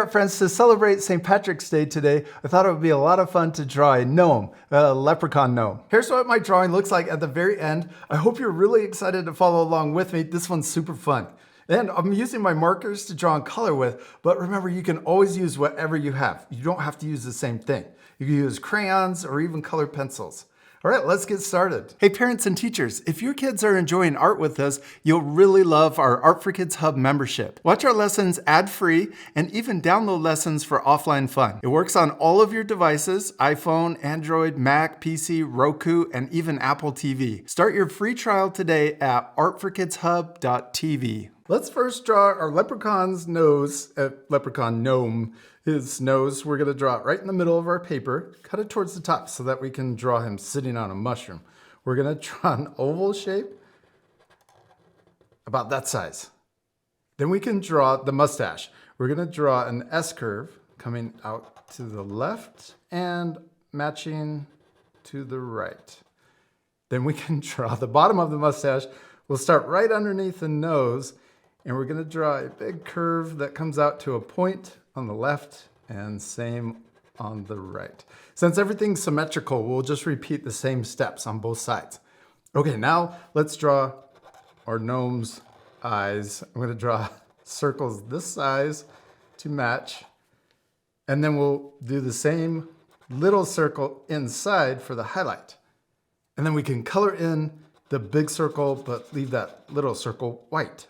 art friends, to celebrate St. Patrick's Day today, I thought it would be a lot of fun to draw a gnome, a leprechaun gnome. Here's what my drawing looks like at the very end. I hope you're really excited to follow along with me. This one's super fun. And I'm using my markers to draw in color with, but remember, you can always use whatever you have. You don't have to use the same thing. You can use crayons or even colored pencils. All right, let's get started. Hey parents and teachers, if your kids are enjoying art with us, you'll really love our Art for Kids Hub membership. Watch our lessons ad-free and even download lessons for offline fun. It works on all of your devices: iPhone, Android, Mac, PC, Roku, and even Apple TV. Start your free trial today at artforkidshub.tv. Let's first draw our leprechaun's nose, leprechaun gnome. His nose, we're gonna draw it right in the middle of our paper, cut it towards the top so that we can draw him sitting on a mushroom. We're gonna draw an oval shape about that size. Then we can draw the mustache. We're gonna draw an S curve coming out to the left and matching to the right. Then we can draw the bottom of the mustache. We'll start right underneath the nose, and we're gonna draw a big curve that comes out to a point on the left and same on the right. Since everything's symmetrical, we'll just repeat the same steps on both sides. Okay, now let's draw our gnome's eyes. I'm gonna draw circles this size to match, and then we'll do the same little circle inside for the highlight. And then we can color in the big circle, but leave that little circle white.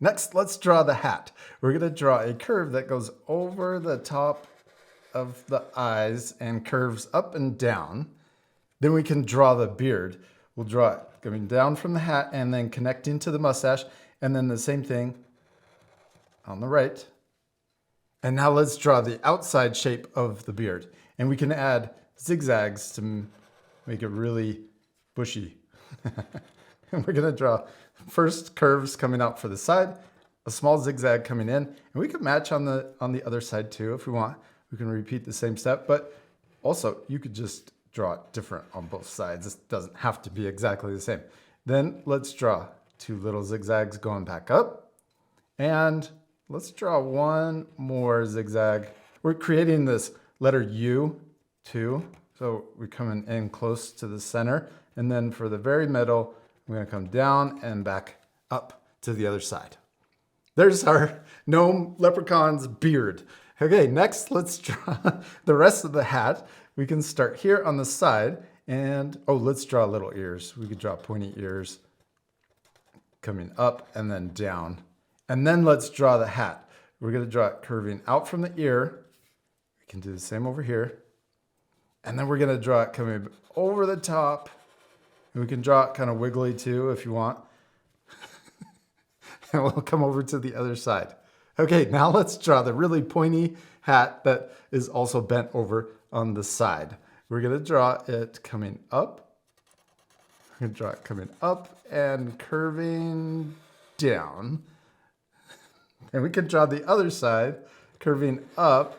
Next, let's draw the hat. We're gonna draw a curve that goes over the top of the eyes and curves up and down. Then we can draw the beard. We'll draw it coming down from the hat and then connecting to the mustache, and then the same thing on the right. And now let's draw the outside shape of the beard. And we can add zigzags to make it really bushy. And we're gonna draw first curves coming out for the side, a small zigzag coming in, and we can match on the other side too if we want. We can repeat the same step, but also you could just draw it different on both sides. This doesn't have to be exactly the same. Then let's draw two little zigzags going back up, and let's draw one more zigzag. We're creating this letter U too, so we're coming in close to the center, and then for the very middle, we're gonna come down and back up to the other side. There's our gnome leprechaun's beard. Okay, next let's draw the rest of the hat. We can start here on the side and, let's draw little ears. We could draw pointy ears coming up and then down. And then let's draw the hat. We're gonna draw it curving out from the ear. We can do the same over here. And then we're gonna draw it coming over the top. And we can draw it kind of wiggly too if you want. And we'll come over to the other side. Okay, now let's draw the really pointy hat that is also bent over on the side. We're gonna draw it coming up. We're gonna draw it coming up and curving down. And we can draw the other side curving up,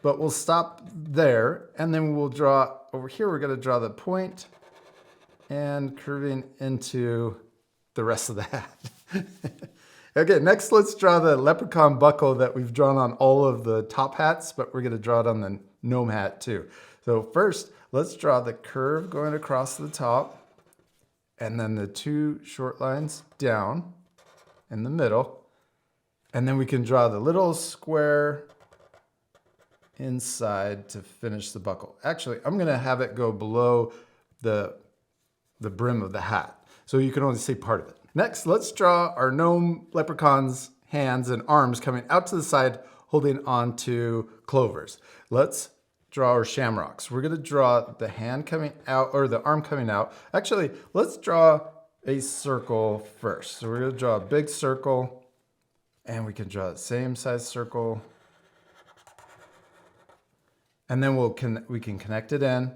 but we'll stop there. And then we'll draw over here, we're gonna draw the point and curving into the rest of the hat. Okay, next let's draw the leprechaun buckle that we've drawn on all of the top hats, but we're gonna draw it on the gnome hat too. So first, let's draw the curve going across the top, and then the two short lines down in the middle. And then we can draw the little square inside to finish the buckle. Actually, I'm gonna have it go below the brim of the hat, so you can only see part of it. Next, let's draw our gnome leprechaun's hands and arms coming out to the side, holding on to clovers. Let's draw our shamrocks. We're gonna draw the hand coming out, or the arm coming out. Actually, let's draw a circle first. So we're gonna draw a big circle, and we can draw the same size circle. And then we can connect it in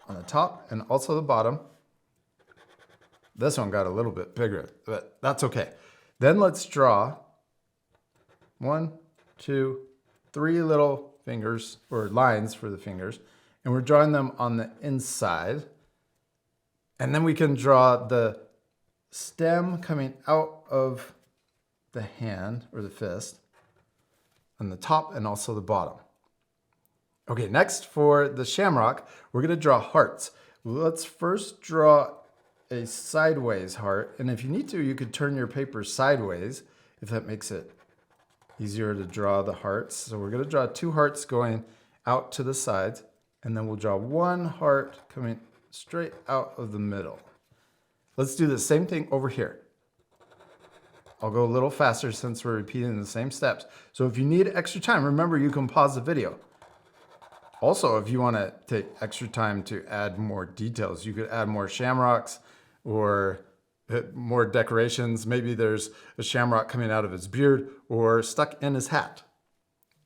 on the top and also the bottom. This one got a little bit bigger, but that's okay. Then let's draw 1, 2, 3 little fingers, or lines for the fingers, and we're drawing them on the inside. And then we can draw the stem coming out of the hand or the fist on the top and also the bottom. Okay, next for the shamrock, we're gonna draw hearts. Let's first draw a sideways heart. And if you need to, you could turn your paper sideways if that makes it easier to draw the hearts. So we're gonna draw 2 hearts going out to the sides, and then we'll draw 1 heart coming straight out of the middle. Let's do the same thing over here. I'll go a little faster since we're repeating the same steps. So if you need extra time, remember you can pause the video. Also, if you want to take extra time to add more details, you could add more shamrocks or more decorations. Maybe there's a shamrock coming out of his beard or stuck in his hat.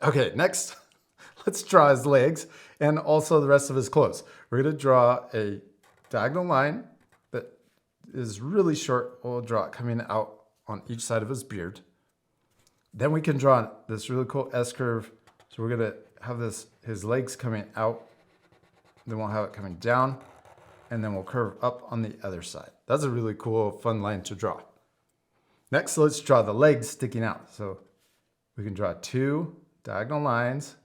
Okay, next, let's draw his legs and also the rest of his clothes. We're going to draw a diagonal line that is really short. We'll draw it coming out on each side of his beard. Then we can draw this really cool S-curve. So we're going to have his legs coming out. Then we'll have it coming down. And then we'll curve up on the other side. That's a really cool, fun line to draw. Next, let's draw the legs sticking out. So we can draw 2 diagonal lines.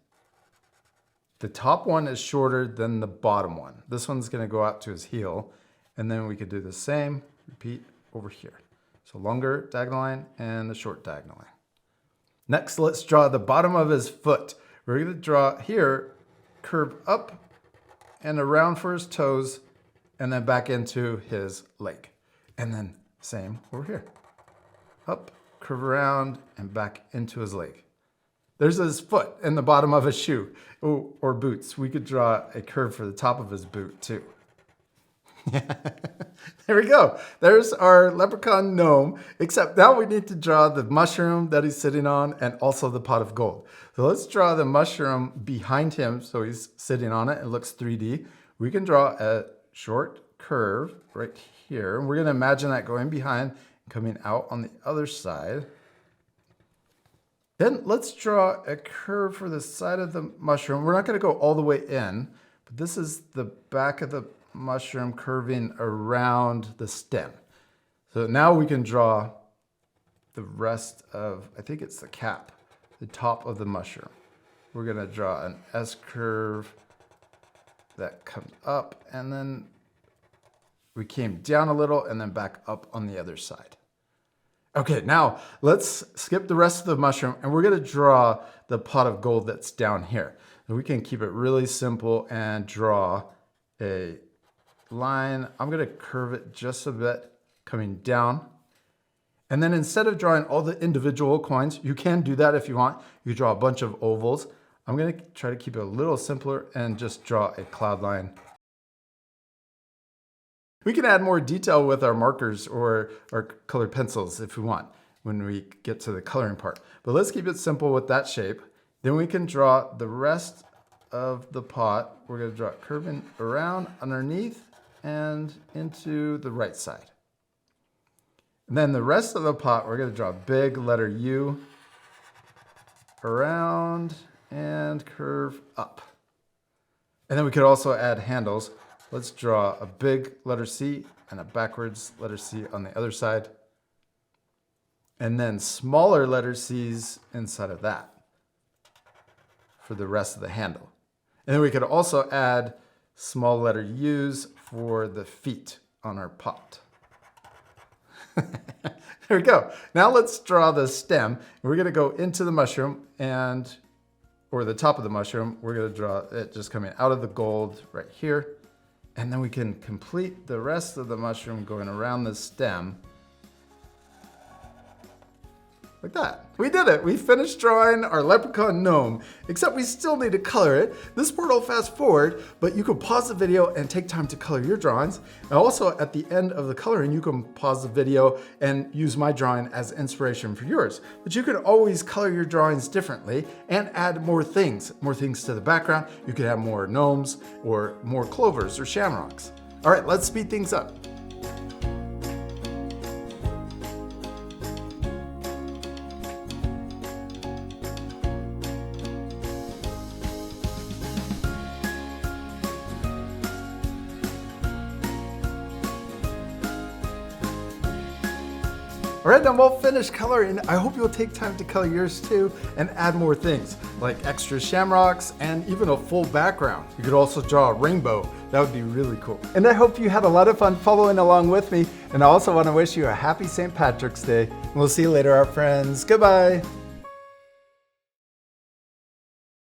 The top one is shorter than the bottom one. This one's going to go out to his heel. And then we could do the same, repeat over here. So longer diagonal line and the short diagonal line. Next, let's draw the bottom of his foot. We're going to draw here, curve up and around for his toes, and then back into his leg. And then same over here. Up, curve around, and back into his leg. There's his foot and the bottom of his shoe or boots. We could draw a curve for the top of his boot too. There we go. There's our leprechaun gnome, except now we need to draw the mushroom that he's sitting on and also the pot of gold. So let's draw the mushroom behind him so he's sitting on it. It looks 3D. We can draw a short curve right here. And we're going to imagine that going behind and coming out on the other side. Then let's draw a curve for the side of the mushroom. We're not going to go all the way in, but this is the back of the mushroom curving around the stem. So now we can draw the rest of, I think it's the cap, the top of the mushroom. We're going to draw an S curve that comes up, and then we came down a little and then back up on the other side. Okay, now let's skip the rest of the mushroom and we're going to draw the pot of gold that's down here. And we can keep it really simple and draw a line. I'm going to curve it just a bit coming down. And then instead of drawing all the individual coins, you can do that if you want. You draw a bunch of ovals. I'm going to try to keep it a little simpler and just draw a cloud line. We can add more detail with our markers or our colored pencils if we want when we get to the coloring part. But let's keep it simple with that shape. Then we can draw the rest of the pot. We're going to draw it curving around underneath and into the right side. And then the rest of the pot, we're going to draw a big letter U around and curve up. And then we could also add handles. Let's draw a big letter C and a backwards letter C on the other side. And then smaller letter C's inside of that for the rest of the handle. And then we could also add small letter U's for the feet on our pot. There we go. Now let's draw the stem. We're going to go into the mushroom or the top of the mushroom. We're going to draw it just coming out of the gold right here. And then we can complete the rest of the mushroom going around the stem. Like that. We did it. We finished drawing our leprechaun gnome, except we still need to color it. This part will fast forward, but you can pause the video and take time to color your drawings. And also at the end of the coloring, you can pause the video and use my drawing as inspiration for yours. But you can always color your drawings differently and add more things to the background. You could have more gnomes or more clovers or shamrocks. All right, let's speed things up. All right, then we'll finish coloring. I hope you'll take time to color yours too and add more things like extra shamrocks and even a full background. You could also draw a rainbow. That would be really cool. And I hope you had a lot of fun following along with me. And I also want to wish you a happy St. Patrick's Day. We'll see you later, our friends. Goodbye.